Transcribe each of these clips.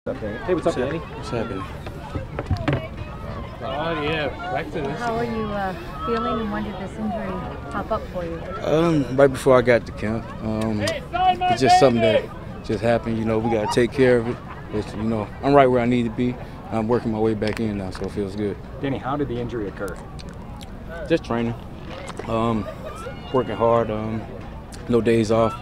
Okay. Hey, what's up, Danny? What's happening? Oh, yeah, back to this. How are you feeling, and when did this injury pop up for you? Right before I got to camp. It's just something that just happened. You know, we got to take care of it. I'm right where I need to be. I'm working my way back in now, so it feels good. Danny, how did the injury occur? Just training, working hard, no days off.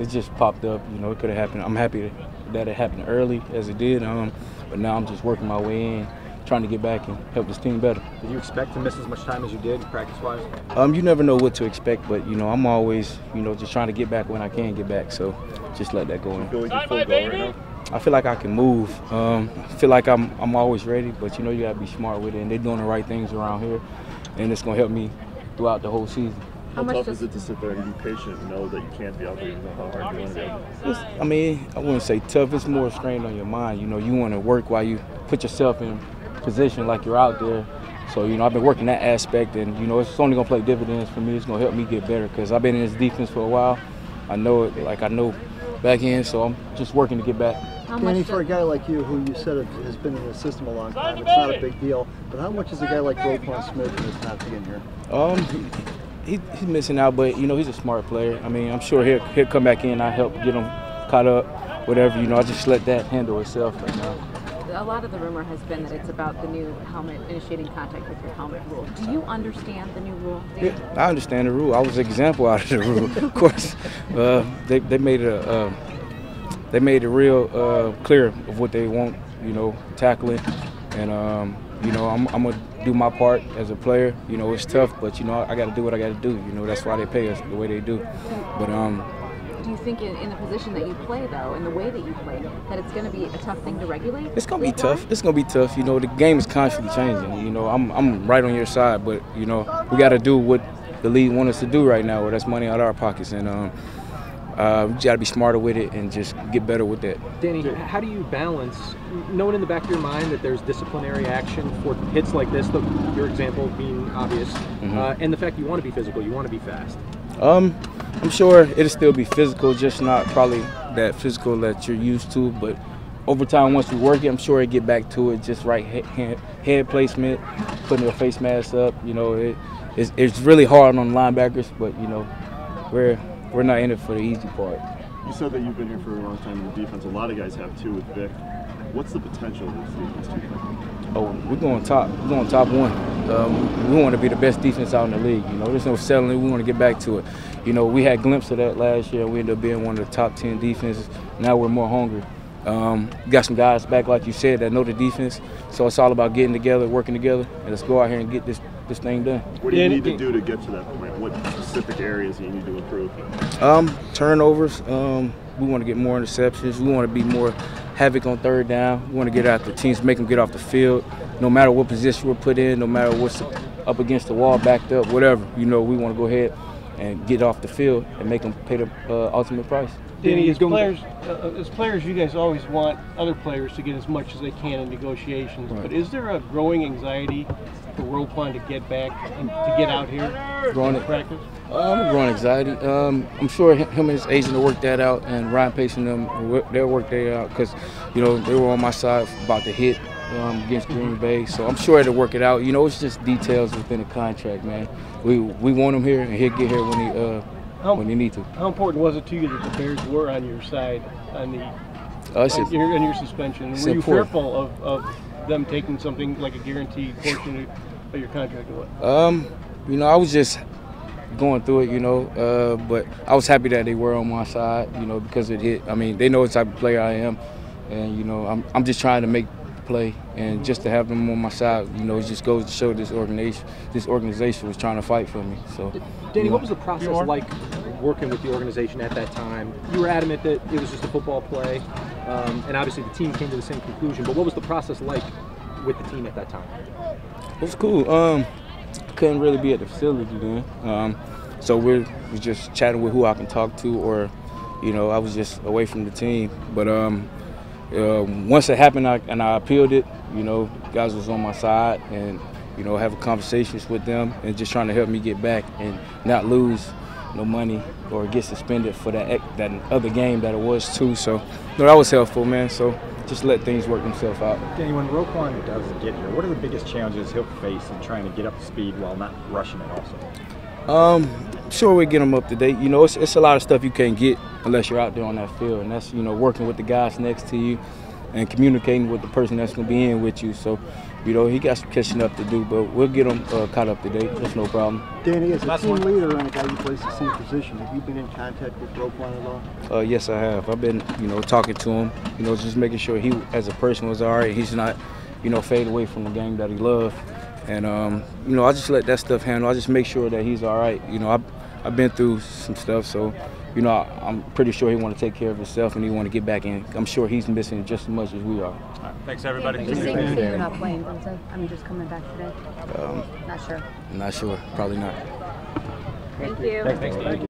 It just popped up. You know, it could have happened. I'm happy that it happened early as it did, but now I'm just working my way in, trying to get back and help this team better. Did you expect to miss as much time as you did practice-wise? You never know what to expect, but I'm always just trying to get back when I can get back. So just let that go in. You feel like you're full go right now? I feel like I can move. I feel like I'm always ready, but you got to be smart with it, and they're doing the right things around here, and it's gonna help me throughout the whole season. How tough is it to sit there and be patient and know that you can't be out there? You know how hard you want to be. I wouldn't say tough. It's more strain on your mind. You want to work while you put yourself in position like you're out there. So, I've been working that aspect, and, it's only going to play dividends for me. It's going to help me get better because I've been in this defense for a while. I know it, like I know back in, so I'm just working to get back. Danny, for a guy like you, who you said has been in the system a long time, it's not a big deal, but how much is a guy like Roquan Smith in this not being here? He's missing out, but he's a smart player. I'm sure he'll come back in. I help get him caught up, whatever. I just let that handle itself right now. A lot of the rumor has been that it's about the new helmet initiating contact with your helmet rule. Do you understand the new rule? Yeah, I understand the rule. I was an example out of the rule. Of course, they made it real clear of what they want. Tackling, and I'm gonna do my part as a player. It's tough, but I got to do what I got to do. That's why they pay us the way they do. But do you think in the position that you play, though, in the way that you play, that it's going to be a tough thing to regulate? It's going to be tough. It's going to be tough. The game is constantly changing. I'm right on your side, but we got to do what the league wants us to do right now. Where that's money out of our pockets, and we got to be smarter with it and just get better with that. Danny, how do you balance knowing in the back of your mind that there's disciplinary action for hits like this, your example being obvious, and the fact you want to be physical, you want to be fast? I'm sure it'll still be physical, just not probably that physical that you're used to. But over time, once we work it, I'm sure it'll get back to it, just right head placement, putting your face mask up. It's really hard on the linebackers, but we're not in it for the easy part. You said that you've been here for a long time in the defense. A lot of guys have too with Vic. What's the potential of this defense to play? Oh, we're going top. We're going top one. We want to be the best defense out in the league. There's no settling. We want to get back to it. We had a glimpse of that last year. We ended up being one of the top 10 defenses. Now we're more hungry. We got some guys back, like you said, that know the defense. So it's all about getting together, working together, and let's go out here and get this thing done. What do you need to do to get to that point? What specific areas do you need to improve? Turnovers. We want to get more interceptions. We want to be more havoc on third down. We want to get out the teams, make them get off the field. No matter what position we're put in, no matter what's up against the wall, backed up, whatever. We want to go ahead and get off the field and make them pay the ultimate price. Danny, as players, you guys always want other players to get as much as they can in negotiations. Right. But is there a growing anxiety for Roquan to get back and to get out here to practice? Growing anxiety. I'm sure him and his agent will work that out, and Ryan Pace and them, they'll work that out because, they were on my side about the hit against Green Bay. So I'm sure they'll work it out. It's just details within the contract, man. We want him here, and he'll get here when he need to. How important was it to you that the Bears were on your side on your suspension? Were you fearful of them taking something like a guaranteed portion of your contract away? I was just going through it, but I was happy that they were on my side, because it hit. They know what type of player I am, and I'm just trying to make the play, and just to have them on my side, it just goes to show this organization was trying to fight for me. So, Danny, what was the process like working with the organization at that time? You were adamant that it was just a football play, and obviously the team came to the same conclusion. But what was the process like with the team at that time? It was cool. Couldn't really be at the facility then, so we was just chatting with who I can talk to, or I was just away from the team. But once it happened and I appealed it, guys was on my side, and having conversations with them and just trying to help me get back and not lose no money or get suspended for that other game that it was too. So that was helpful, man. So just let things work themselves out. Danny, when Roquan does get here, what are the biggest challenges he'll face in trying to get up to speed while not rushing it also? Sure, we get him up to date. You know, it's a lot of stuff you can't get unless you're out there on that field, and that's, you know, working with the guys next to you and communicating with the person that's going to be in with you. So, you know, he got some catching up to do, but we'll get him caught up to date. That's no problem. Danny, as a team leader and a guy who plays the same position, have you been in contact with Roquan at all? Yes, I have. I've been, you know, talking to him, you know, just making sure he, as a person, was all right. He's not, you know, fade away from the game that he loved. And, you know, I just let that stuff handle. I just make sure that he's all right. You know, I've been through some stuff, so, you know, I'm pretty sure he want to take care of himself and he want to get back in. I'm sure he's missing just as much as we are. Thanks, everybody. You say you're not playing, Vincent? I'm just coming back today. Not sure. Not sure. Probably not. Thank you. Thanks.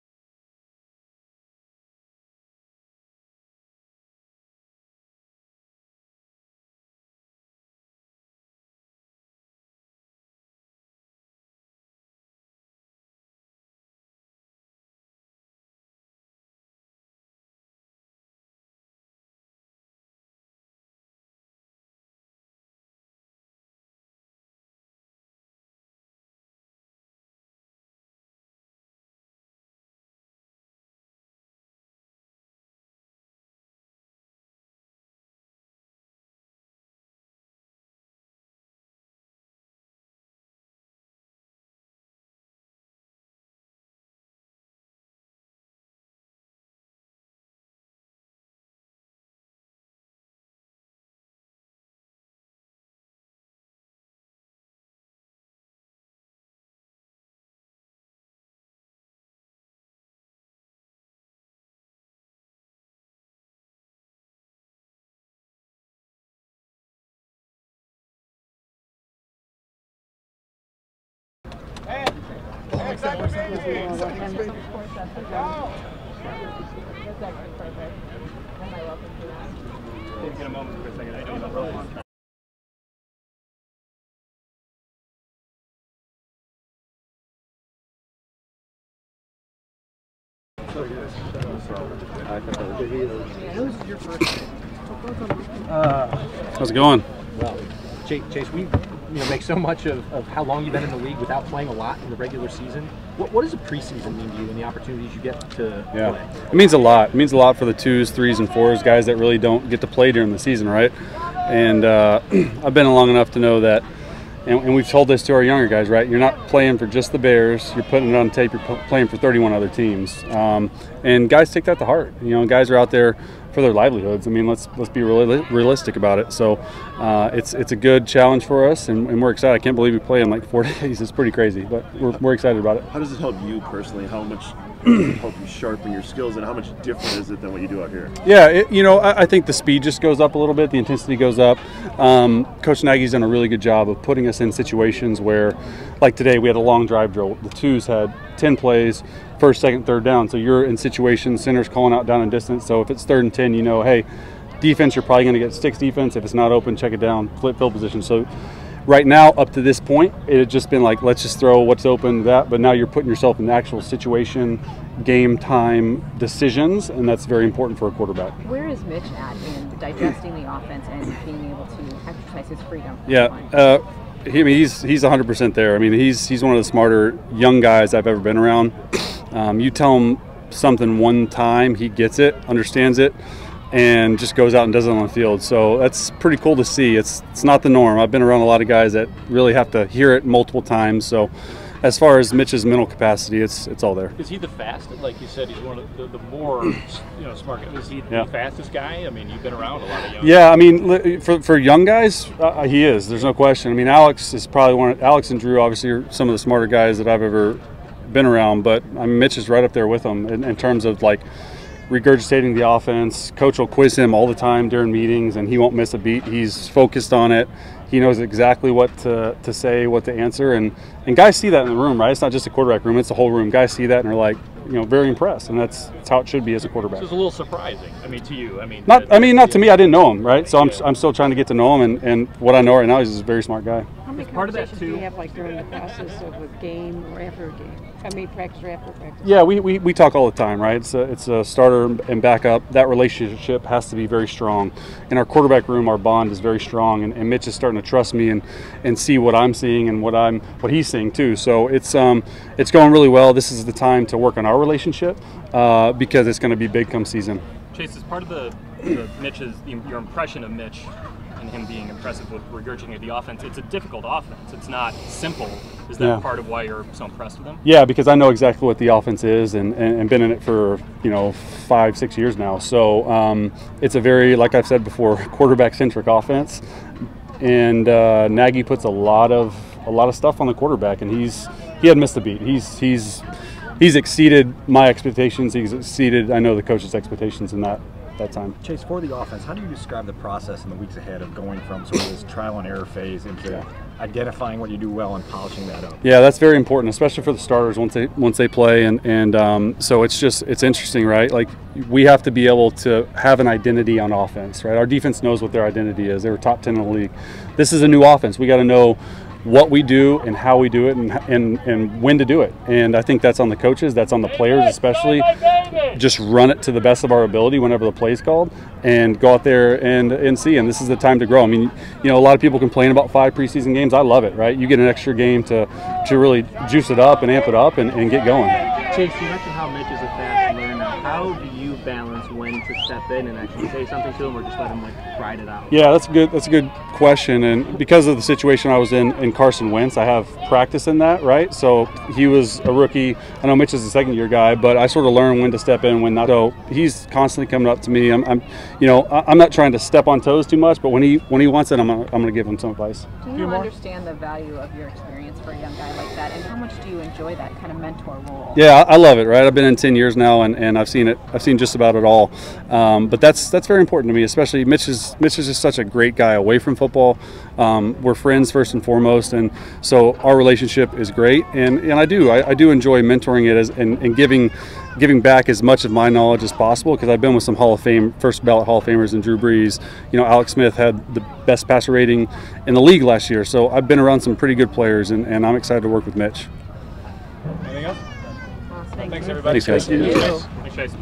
How's it going? Well, Chase, we make so much of how long you've been in the league without playing a lot in the regular season. What does a preseason mean to you and the opportunities you get to play? It means a lot. It means a lot for the 2s, 3s, and 4s, guys that really don't get to play during the season, right? And I've been long enough to know that, and we've told this to our younger guys, right? You're not playing for just the Bears. You're putting it on tape. You're playing for 31 other teams. And guys take that to heart. You know, guys are out there for their livelihoods. I mean, let's be realistic about it. So it's a good challenge for us, and we're excited. I can't believe we play in like 4 days. It's pretty crazy, but we're excited about it. How does it help you personally? How much does it help you sharpen your skills, and how much different is it than what you do out here? Yeah, I think the speed just goes up a little bit. The intensity goes up. Coach Nagy's done a really good job of putting us in situations where, like today, we had a long drive drill. The 2s had 10 plays, first, second, third down. So you're in situations, center's calling out down and distance. So if it's 3rd and 10, you know, hey, defense, you're probably going to get sticks defense. If it's not open, check it down, flip field position. So right now, up to this point, it had just been like, let's just throw what's open, that. But now you're putting yourself in the actual situation, game time decisions, and that's very important for a quarterback. Where is Mitch at in digesting the offense and being able to exercise his freedom? Yeah. He's 100% there. I mean, he's one of the smarter young guys I've ever been around. You tell him something one time, he gets it, understands it, and just goes out and does it on the field. So that's pretty cool to see. It's not the norm. I've been around a lot of guys that really have to hear it multiple times. So as far as Mitch's mental capacity, it's all there. Is he the fastest? Like you said, he's one of the more smart guys. Is he the fastest guy? I mean, you've been around a lot of young. Yeah, I mean, for young guys, he is. There's no question. I mean, Alex is probably Alex and Drew obviously are some of the smarter guys that I've ever been around. But I mean, Mitch is right up there with them in terms of like regurgitating the offense. Coach will quiz him all the time during meetings, and he won't miss a beat. He's focused on it. He knows exactly what to say, what to answer, and guys see that in the room, right? It's not just a quarterback room; it's the whole room. Guys see that and are like, very impressed, and that's how it should be as a quarterback. So it's a little surprising. I mean, to you. I mean, not to me. I didn't know him, right? So I'm still trying to get to know him, and what I know right now is he's a very smart guy. How many conversations do you have like during the process of a game or after a game? I mean, practice or after practice? Yeah, we talk all the time, right? It's a starter and backup. That relationship has to be very strong. In our quarterback room, our bond is very strong, and Mitch is starting to trust me and see what I'm seeing and what he's seeing too. So it's going really well. This is the time to work on our relationship because it's going to be big come season. Chase, as part of the Mitch's your impression of Mitch and him being impressive with regurgitating the offense, it's a difficult offense. It's not simple. Is that part of why you're so impressed with him? Yeah, because I know exactly what the offense is and been in it for 5-6 years now. So it's a very, like I've said before, quarterback-centric offense, and Nagy puts a lot of stuff on the quarterback, and he hadn't missed a beat. He's exceeded my expectations. He's exceeded, I know, the coach's expectations in that time. Chase, for the offense, how do you describe the process in the weeks ahead of going from sort of this trial and error phase into identifying what you do well and polishing that up? Yeah, that's very important, especially for the starters once they play, and so it's interesting, right? Like, we have to be able to have an identity on offense, right? Our defense knows what their identity is. They were top 10 in the league. This is a new offense. We got to know what we do and how we do it and when to do it. And I think that's on the coaches, that's on the players especially. Just run it to the best of our ability whenever the play is called and go out there and see. And this is the time to grow. I mean, a lot of people complain about 5 preseason games. I love it, right? You get an extra game to really juice it up and amp it up and get going. Chase, you mentioned how Mitch is a fast learner. How do you balance when to step in and actually say something to him, or just let him ride it out? Yeah, that's a good question. And because of the situation I was in Carson Wentz, I have practice in that, right? So he was a rookie. I know Mitch is a second-year guy, but I sort of learned when to step in, when not. So he's constantly coming up to me. I'm not trying to step on toes too much, but when he wants it, I'm gonna give him some advice. Do you understand the value of your experience for a young guy like that, and how much do you enjoy that kind of mentor role? Yeah, I love it, right? I've been in 10 years now, and I've seen just about it all. But that's very important to me, especially Mitch is just such a great guy away from football. We're friends first and foremost, and so our relationship is great. And I do enjoy mentoring it and giving back as much of my knowledge as possible, because I've been with some first ballot Hall of Famers in Drew Brees. Alex Smith had the best passer rating in the league last year, so I've been around some pretty good players, and I'm excited to work with Mitch. Anything else? Thanks, everybody. Thanks, guys. Thanks, Chase.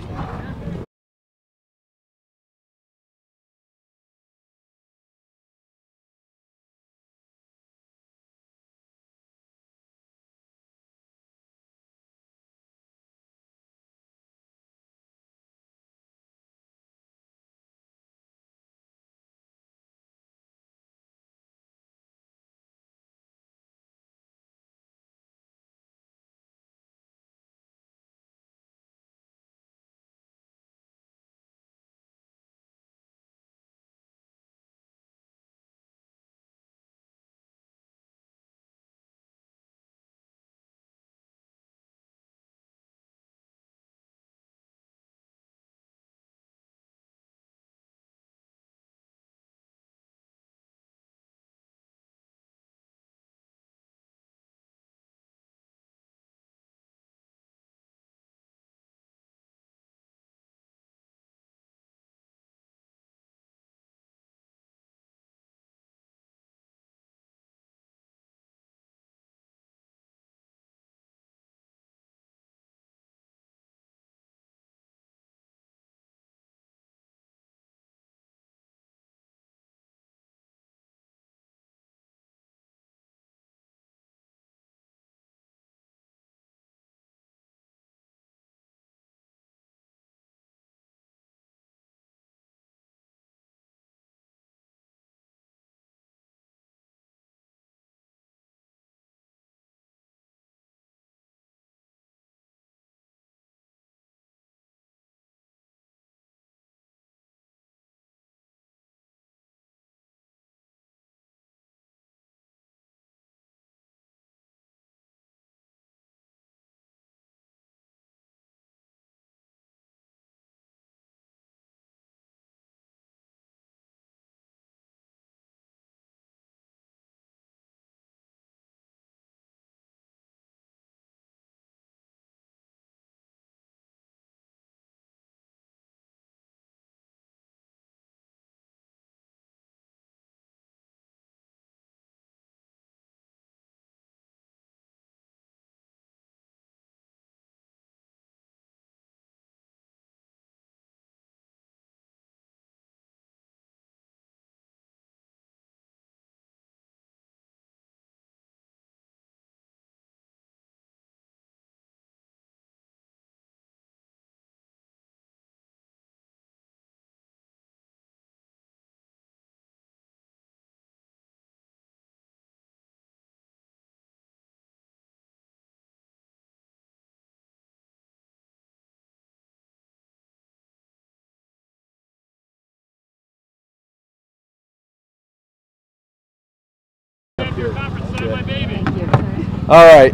All right.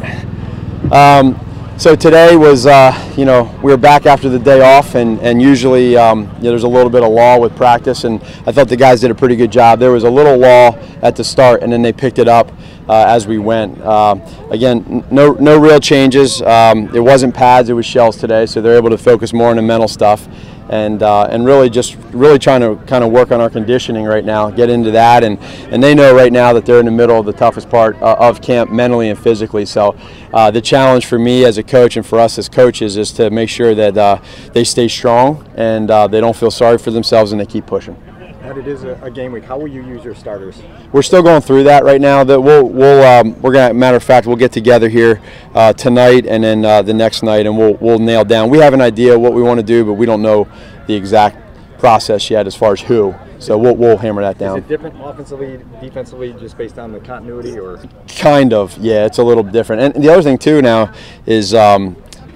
So today was, we were back after the day off, and usually there's a little bit of lull with practice, and I thought the guys did a pretty good job. There was a little lull at the start, and then they picked it up as we went. Again, no real changes. It wasn't pads, it was shells today, so they're able to focus more on the mental stuff. And really trying to kind of work on our conditioning right now, get into that, and they know right now that they're in the middle of the toughest part of camp mentally and physically. So the challenge for me as a coach and for us as coaches is to make sure that they stay strong and they don't feel sorry for themselves and they keep pushing. And it is a game week. How will you use your starters? We're still going through that right now. That we're gonna, matter of fact, we'll get together here tonight and then the next night, and we'll nail down. We have an idea what we want to do, but we don't know the exact process yet as far as who. So we'll hammer that down. Is it different offensively, defensively, just based on the continuity, or? Kind of, yeah. It's a little different. And the other thing too now is.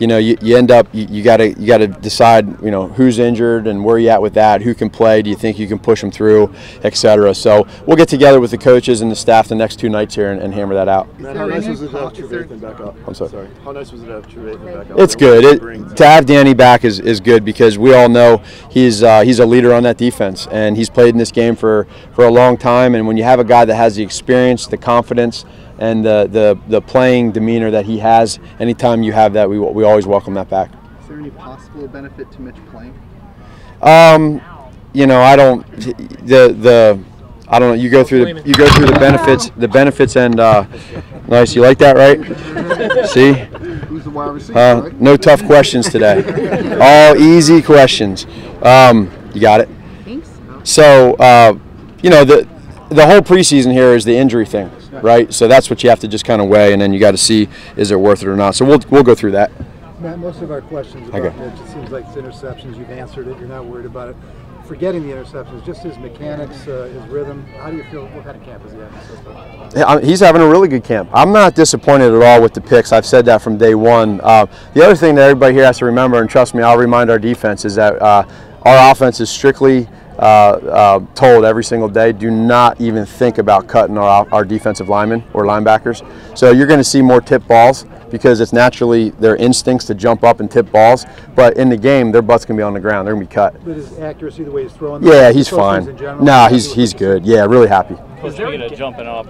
You end up you gotta decide who's injured and where you at with that, who can play, do you think you can push them through, etc. So we'll get together with the coaches and the staff the next 2 nights here and hammer that out. Matt, how nice was it to have Trevathan back up? I'm sorry. How nice was it to have Trevathan back up? It's good. To have Danny back is good because we all know he's a leader on that defense, and he's played in this game for a long time. And when you have a guy that has the experience, the confidence, and the playing demeanor that he has, anytime you have that, we always welcome that back. Is there any possible benefit to Mitch playing? I don't. I don't know. You go through the benefits, and nice. You like that, right? See? Who's the wide receiver? Right? No tough questions today. All easy questions. You got it. Thanks. So the whole preseason here is the injury thing. Right, so that's what you have to just kind of weigh, and then you got to see is it worth it or not. So we'll go through that. Matt, most of our questions about Mitch, it seems like it's interceptions. You've answered it. You're not worried about it. Forgetting the interceptions, just his mechanics, his rhythm. How do you feel? What kind of camp is he having so far? He's having a really good camp. I'm not disappointed at all with the picks. I've said that from day one. The other thing that everybody here has to remember, and trust me, I'll remind our defense, is that our offense is strictly told every single day, do not even think about cutting our defensive linemen or linebackers. So you're going to see more tip balls because it's naturally their instincts to jump up and tip balls. But in the game, their butt's going to be on the ground. They're going to be cut. But his accuracy, the way he's throwing. Yeah, he's fine. Nah, he's good. Yeah, really happy. Coach, speaking of jumping up,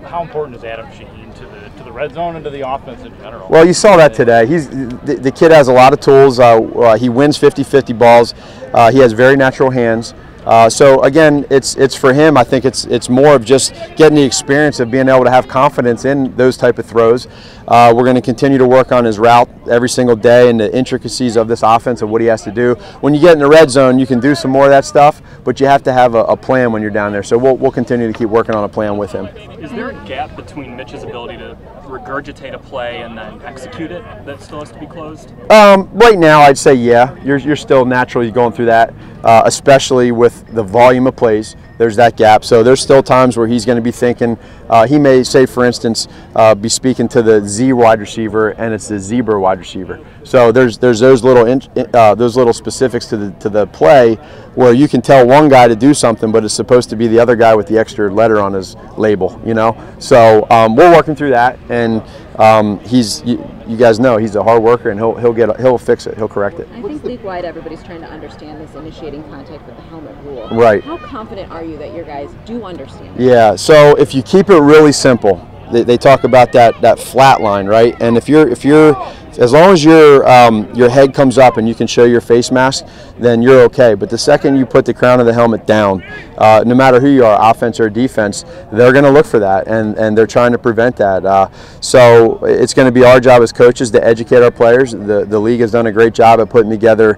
how important is Adam Shaheen to the red zone and to the offense in general? Well, you saw that today. The kid has a lot of tools. He wins 50-50 balls. He has very natural hands. So again, it's for him. I think it's more of just getting the experience of being able to have confidence in those type of throws. We're going to continue to work on his route every single day and the intricacies of this offense and what he has to do. When you get in the red zone, you can do some more of that stuff, but you have to have a plan when you're down there. So we'll continue to keep working on a plan with him. Is there a gap between Mitch's ability to regurgitate a play and then execute it that still has to be closed? Right now, I'd say yeah. You're still naturally going through that, especially with the volume of plays. There's that gap. So there's still times where he's going to be thinking, he may say, for instance, be speaking to the Z wide receiver and it's the zebra wide receiver. So there's those little specifics to the play where you can tell one guy to do something, but it's supposed to be the other guy with the extra letter on his label, So we're working through that, and you guys know he's a hard worker, and he'll fix it. He'll correct it. I think league-wide everybody's trying to understand this initiating contact with the helmet rule. Right. How confident are you that your guys do understand it? Yeah. So if you keep it really simple, they talk about that flat line, right? And if you're as long as your head comes up and you can show your face mask, then you're okay. But the second you put the crown of the helmet down, no matter who you are, offense or defense, they're going to look for that, and they're trying to prevent that. So it's going to be our job as coaches to educate our players. The league has done a great job at putting together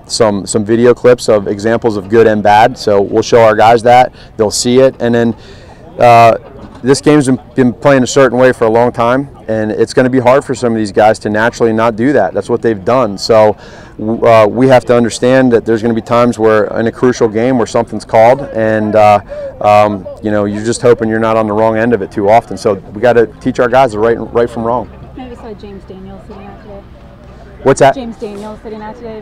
some video clips of examples of good and bad. So we'll show our guys that. They'll see it, and then this game's been playing a certain way for a long time, and it's going to be hard for some of these guys to naturally not do that. That's what they've done. So we have to understand that there's going to be times where in a crucial game where something's called, and you're just hoping you're not on the wrong end of it too often. So we got to teach our guys the right from wrong. Maybe saw James Daniels sitting out today. What's that? James Daniels sitting out today.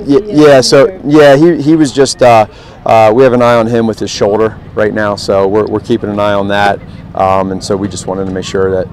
Yeah, so yeah, he was just. We have an eye on him with his shoulder right now, so we're keeping an eye on that, and so we just wanted to make sure that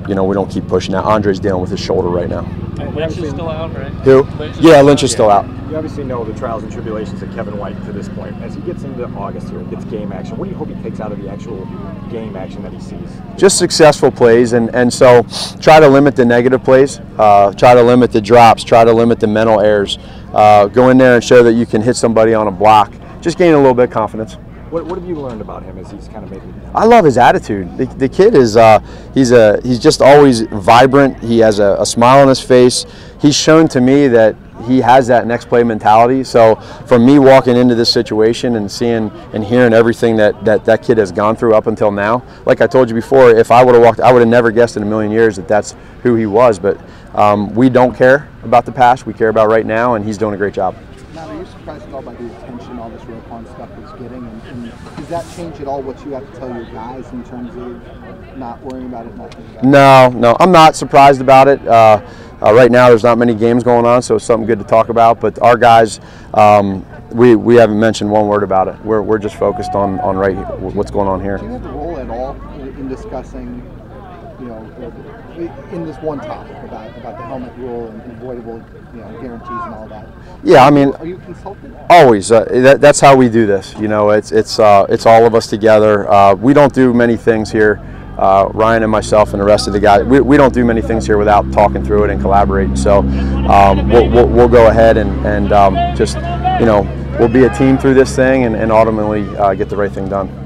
we don't keep pushing that. Andre's dealing with his shoulder right now. Lynch is still out, right? Who? Yeah, Lynch is still out. You obviously know the trials and tribulations of Kevin White to this point. As he gets into August here, gets game action, what do you hope he takes out of the actual game action that he sees? Just successful plays, and so try to limit the negative plays, try to limit the drops, try to limit the mental errors. Go in there and show that you can hit somebody on a block. Just gain a little bit of confidence. What have you learned about him as he's kind of making? I love his attitude. The kid is he's just always vibrant. He has a smile on his face. He's shown to me that he has that next play mentality. So from me walking into this situation and seeing and hearing everything that kid has gone through up until now, like I told you before, if I would have walked, I would have never guessed in a million years that that's who he was. But we don't care about the past. We care about right now, and he's doing a great job. Matt, are you surprised at all by the attention all this Roquan stuff is getting? And does that change at all what you have to tell your guys in terms of not worrying about it? No, I'm not surprised about it. Right now, there's not many games going on, so it's something good to talk about. But our guys, we haven't mentioned one word about it. We're just focused on what's going on here. Do you have a role at all in discussing, in this one topic about the helmet rule and avoidable, guarantees and all that? Yeah, I mean, are you consulted? Always. That's how we do this. It's all of us together. We don't do many things here. Ryan and myself and the rest of the guys, we don't do many things here without talking through it and collaborating. So we'll go ahead and just we'll be a team through this thing and ultimately get the right thing done.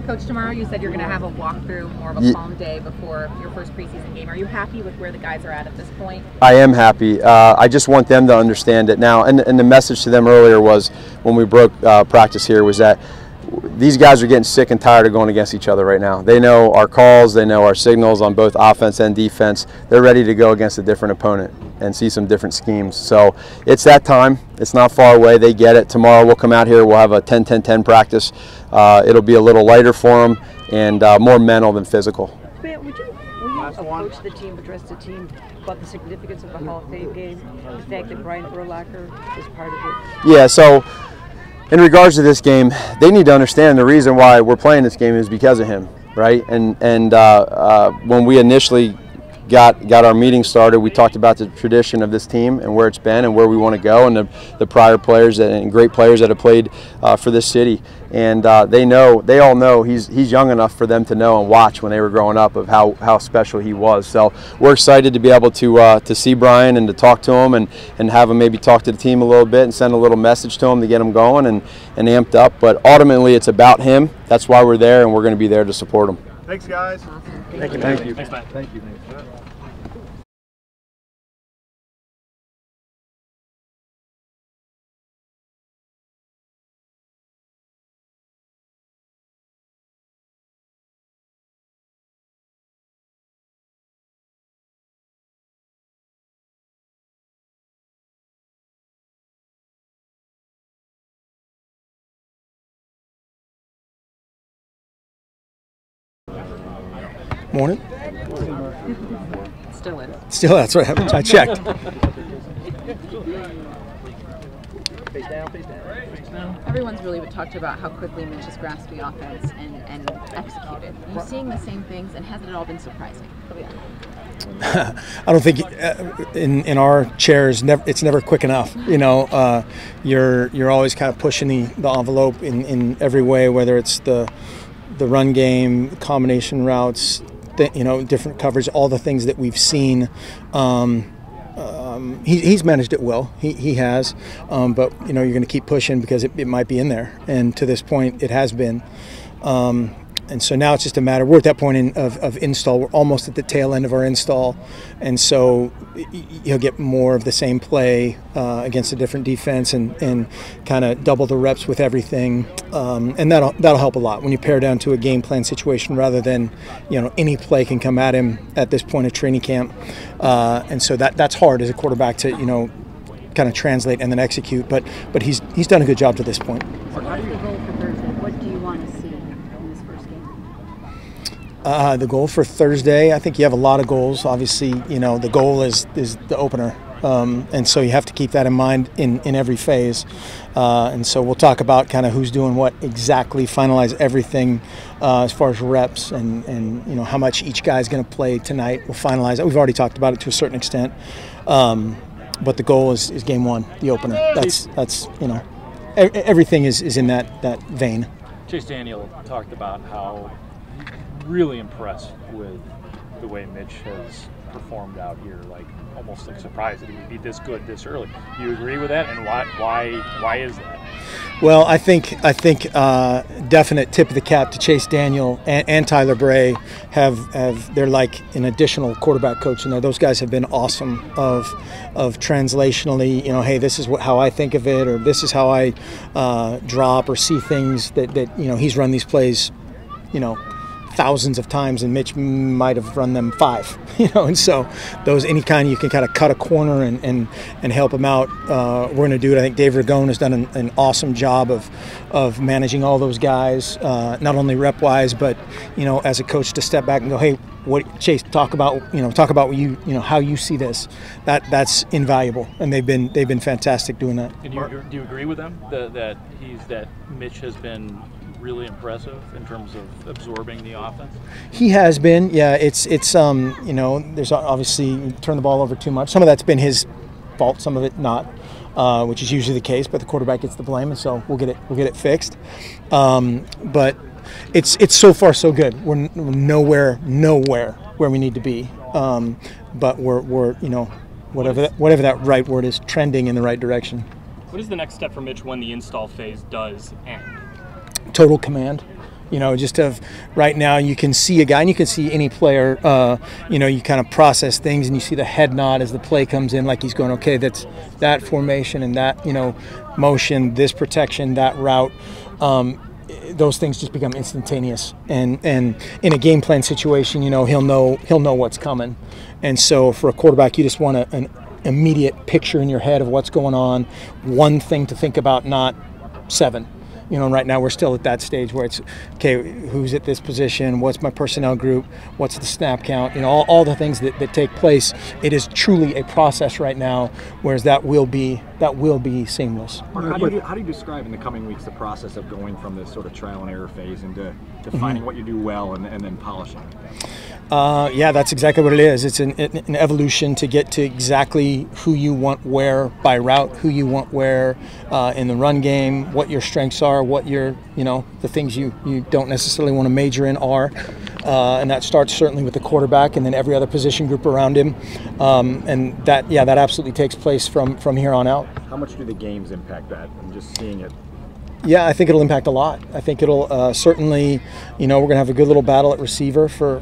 Coach, tomorrow you said you're going to have a walkthrough, more of a calm day before your first preseason game. Are you happy with where the guys are at this point? I am happy. I just want them to understand it now. And the message to them earlier was, when we broke practice here, was that these guys are getting sick and tired of going against each other right now. They know our calls, they know our signals on both offense and defense. They're ready to go against a different opponent and see some different schemes. So it's that time. It's not far away. They get it. Tomorrow we'll come out here. We'll have a 10-10-10 practice. It'll be a little lighter for them and more mental than physical. Will you approach the team, address the team about the significance of the Hall of Fame game, the fact that Brian Urlacher is part of it? Yeah, so in regards to this game, they need to understand the reason why we're playing this game is because of him, right? And when we initially got our meeting started, we talked about the tradition of this team and where it's been and where we want to go, and the prior players and great players that have played for this city. And they all know he's young enough for them to know and watch when they were growing up of how special he was. So we're excited to be able to see Brian and to talk to him and have him maybe talk to the team a little bit and send a little message to him to get him going and amped up. But ultimately, it's about him. That's why we're there, and we're going to be there to support him. Thanks, guys. Thank you. Thanks, Matt. Thank you. Morning. Still in. Still, that's right. I checked. Everyone's really talked about how quickly Mitch has grasped the offense and executed. Are you seeing the same things, and has it all been surprising? I don't think in our chairs it's never quick enough. You're always kind of pushing the envelope in every way, whether it's the run game, combination routes, different coverage, all the things that we've seen. He's managed it well. He has, but you're going to keep pushing because it might be in there, and to this point it has been. And so now it's just a matter. We're at that point of install. We're almost at the tail end of our install, and so you'll get more of the same play against a different defense, and kind of double the reps with everything, and that'll help a lot when you pare down to a game plan situation rather than any play can come at him at this point of training camp, and so that's hard as a quarterback to kind of translate and then execute. But he's done a good job to this point. So what's the goal for Thursday? What do you want to see in this first game? The goal for Thursday, I think you have a lot of goals. Obviously, the goal is the opener, And so you have to keep that in mind in every phase. And so we'll talk about kind of who's doing what exactly, finalize everything as far as reps and you know how much each guy's going to play tonight. We'll finalize that. We've already talked about it to a certain extent. But the goal is game one, the opener. That's you know, everything is in that vein. Chase Daniel talked about how really impressed with the way Mitch has performed out here, like almost like surprised that he would be this good this early. Do you agree with that, and why is that? Well, I think definite tip of the cap to Chase Daniel and Tyler Bray. They're like an additional quarterback coach in there. Those guys have been awesome of translationally, you know, hey, this is how I think of it, or this is how I drop or see things that you know, he's run these plays, you know, thousands of times, and Mitch might have run them 5, you know, and so those, any kind you can kind of cut a corner and help them out. We're going to do it. I think Dave Ragone has done an awesome job of managing all those guys, not only rep wise, but you know, as a coach to step back and go, hey, what Chase, talk about what you know how you see this. That's invaluable, and they've been fantastic doing that. And do you agree with them that Mitch has been really impressive in terms of absorbing the offense? He has been, yeah. It's you know, there's obviously, you turn the ball over too much. Some of that's been his fault, some of it not, which is usually the case. But the quarterback gets the blame, and so we'll get it fixed. But it's so far so good. We're nowhere where we need to be. But we're you know, whatever that right word is, trending in the right direction. What is the next step for Mitch when the install phase does end? Total command. You know, just have right now you can see a guy, and you can see any player, you know, you kind of process things and you see the head nod as the play comes in, like he's going, okay, that's that formation and that, you know, motion, this protection, that route. Those things just become instantaneous. And in a game plan situation, you know, he'll know what's coming. And so for a quarterback, you just want an immediate picture in your head of what's going on, one thing to think about, not 7. You know, right now we're still at that stage where it's, okay, who's at this position? What's my personnel group? What's the snap count? You know, all the things that take place. It is truly a process right now, whereas that will be seamless. How do you describe in the coming weeks the process of going from this sort of trial and error phase into defining what you do well and then polishing it? Yeah, that's exactly what it is. It's an evolution to get to exactly who you want where by route, who you want where in the run game, what your strengths are, what your, you know, the things you don't necessarily want to major in are. And that starts certainly with the quarterback and then every other position group around him. And that absolutely takes place from here on out. How much do the games impact that? I'm just seeing it. Yeah, I think it'll impact a lot. I think it'll certainly, you know, we're going to have a good little battle at receiver for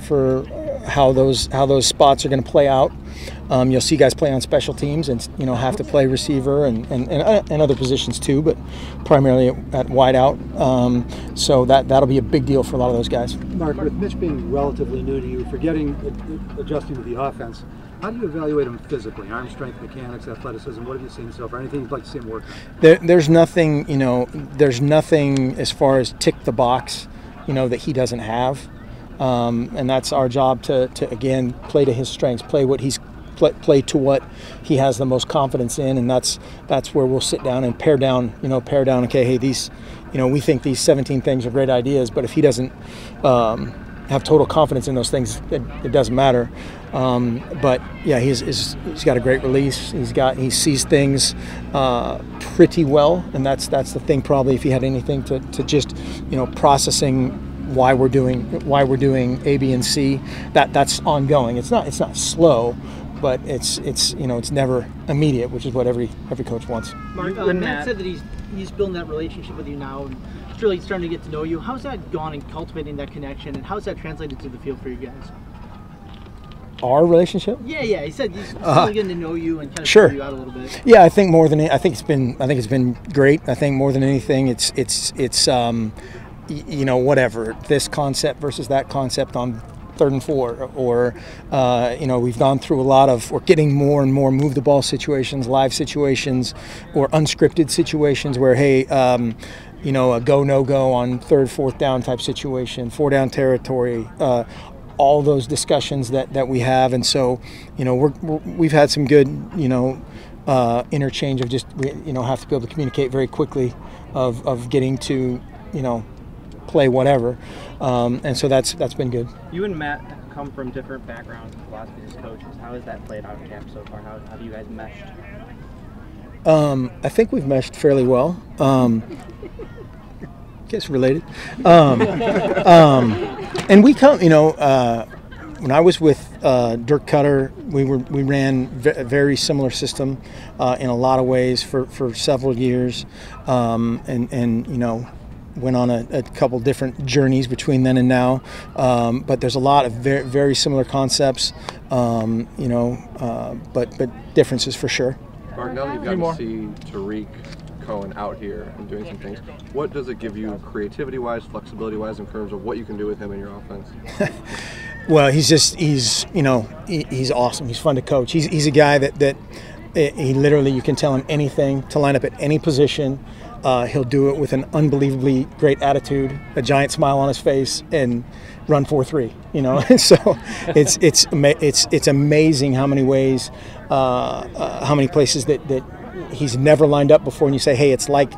how those spots are going to play out. You'll see guys play on special teams and, you know, have to play receiver and other positions too, but primarily at wide out. So that'll be a big deal for a lot of those guys. Mark, with Mitch being relatively new to you, forgetting adjusting to the offense, how do you evaluate him physically? Arm strength, mechanics, athleticism. What have you seen so far? Anything you'd like to see him work on? There's nothing, you know, there's nothing as far as tick the box, you know, that he doesn't have. And that's our job to again play to his strengths, play to what he has the most confidence in, and that's where we'll sit down and pare down. Okay, hey, these, you know, we think these 17 things are great ideas, but if he doesn't have total confidence in those things, it doesn't matter. But yeah, he's got a great release. He sees things pretty well, and that's the thing. Probably if he had anything to just, you know, processing why we're doing A, B, and C, that's ongoing. It's not slow, but it's you know, it's never immediate, which is what every coach wants. Mark, Matt said that he's building that relationship with you now, and it's really starting to get to know you. How's that gone in cultivating that connection, and how's that translated to the field for you guys? Our relationship? Yeah. He said he's really getting to know you and kind of sure. figure you out a little bit. Yeah, I think it's been great. I think more than anything, it's you know, whatever, this concept versus that concept on 3rd and 4, or you know, we've gone through we're getting more and more move the ball situations, live situations, or unscripted situations where, hey, you know, a go no go on 3rd, 4th down type situation, 4 down territory, all those discussions that we have, and so we've had some good interchange of just have to be able to communicate very quickly of getting to play whatever, and so that's been good. You and Matt come from different backgrounds and philosophies as coaches. How has that played out in camp so far? How have you guys meshed? I think we've meshed fairly well. Guess related. And we come, when I was with Dirk Cutter, we ran a very similar system in a lot of ways for several years, and went on a couple different journeys between then and now. But there's a lot of very, very similar concepts, but differences for sure. Mark, now that you've gotten to see Tarik Cohen out here and doing some things, what does it give you creativity-wise, flexibility-wise, in terms of what you can do with him in your offense? Well, he's awesome. He's fun to coach. He's a guy that he literally, you can tell him anything to line up at any position. He'll do it with an unbelievably great attitude, a giant smile on his face, and run 4.3. So it's amazing how many ways, how many places that he's never lined up before, and you say, hey, it's like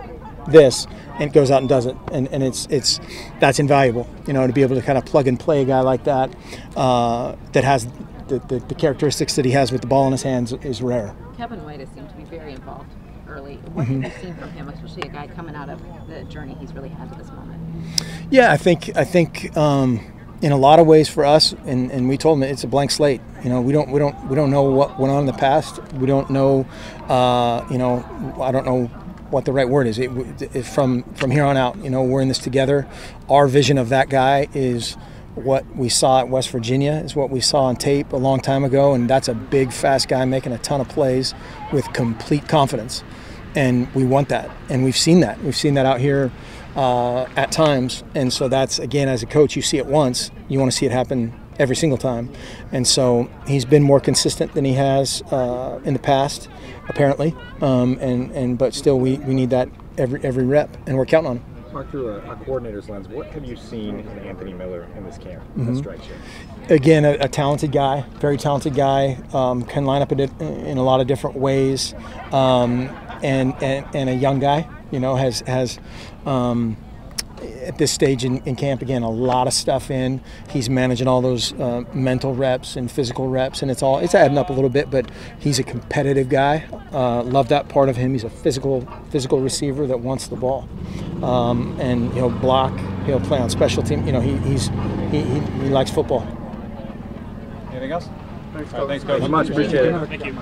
this, and goes out and does it, and that's invaluable. To be able to kind of plug and play a guy like that that has the characteristics that he has with the ball in his hands is rare. Kevin White has seemed to be very involved early. What have you seen from him, especially a guy coming out of the journey he's really had to this moment? Yeah, I think in a lot of ways for us, and we told him it's a blank slate. We don't know what went on in the past. We don't know, I don't know what the right word is. From here on out, we're in this together. Our vision of that guy is what we saw at West Virginia, is what we saw on tape a long time ago, and that's a big, fast guy making a ton of plays with complete confidence. And we want that, and we've seen that. We've seen that out here at times, and so that's, again, as a coach, you see it once, you want to see it happen every single time. And so he's been more consistent than he has in the past, apparently, but still we need that every rep, and we're counting on him. Mark, through a coordinator's lens, what have you seen in Anthony Miller in this camp that strikes you? Again, a talented guy, very talented guy, can line up in a lot of different ways, and a young guy, has at this stage in camp, again, a lot of stuff in. He's managing all those mental reps and physical reps, and it's adding up a little bit, but he's a competitive guy. Love that part of him. He's a physical receiver that wants the ball. And he'll block, he'll play on special team. He likes football. Anything else? Thanks, Coach. Thanks, Coach. Much appreciate it. Thank you.